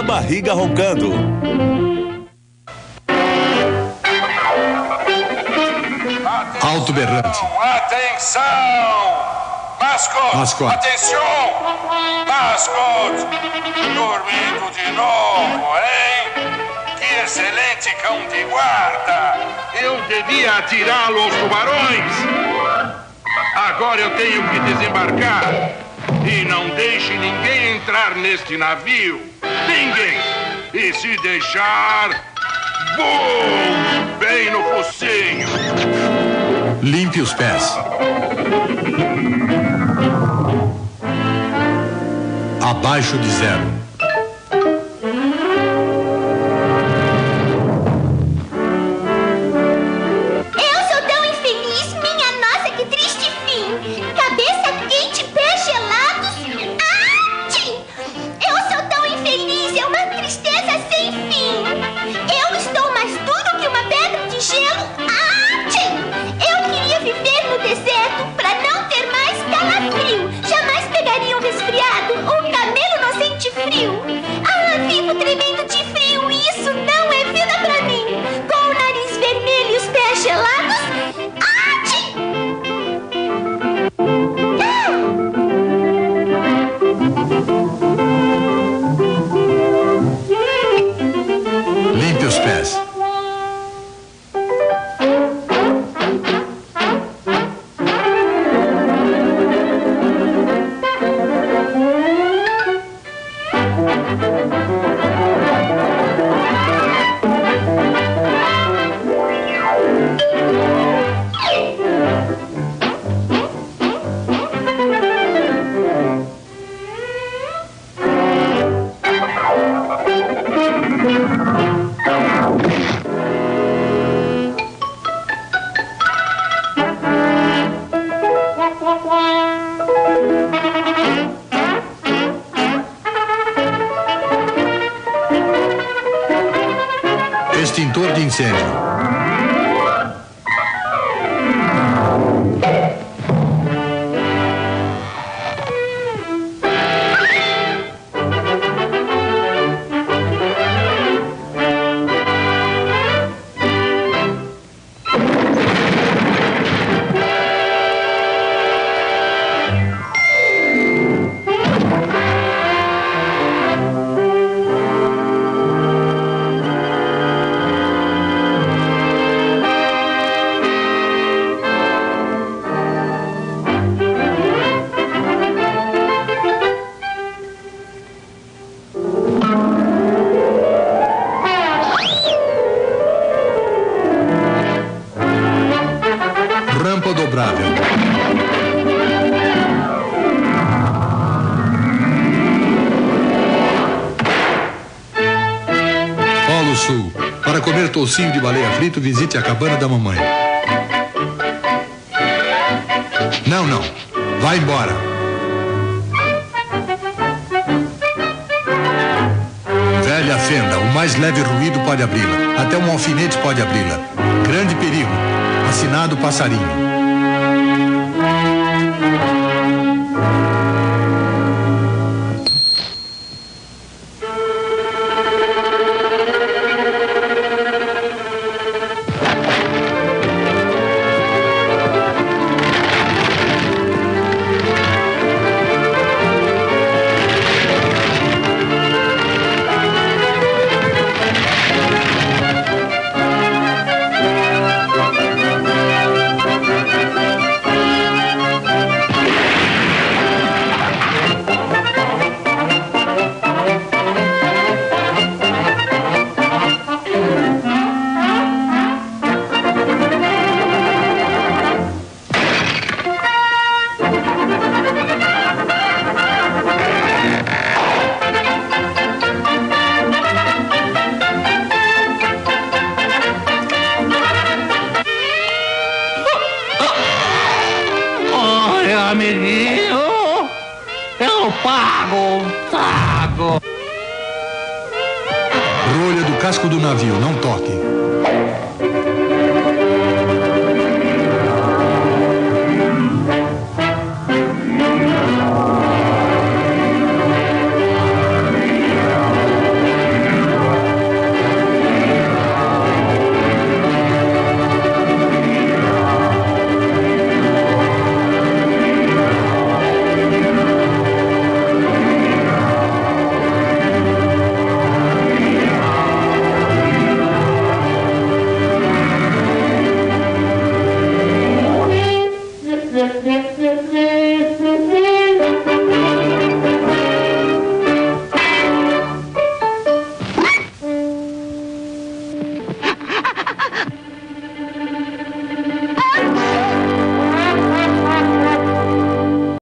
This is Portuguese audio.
barriga roncando. Alto berrante. Atenção! Mascote! Atenção! Mascote! Dormindo de novo, hein? Que excelente cão de guarda! Eu devia atirá-lo aos tubarões! Agora eu tenho que desembarcar. E não deixe ninguém entrar neste navio. Ninguém! E se deixar... Bum! Bem no focinho! Limpe os pés. Abaixo de zero. Extintor de incêndio. Rampa dobrável. Polo Sul. Para comer toucinho de baleia frito, visite a cabana da mamãe. Não, não. Vai embora. Velha fenda. O mais leve ruído pode abri-la. Até um alfinete pode abri-la. Grande perigo. Assinado Passarinho. Amiguinho, eu pago. Rolha do casco do navio, não toque.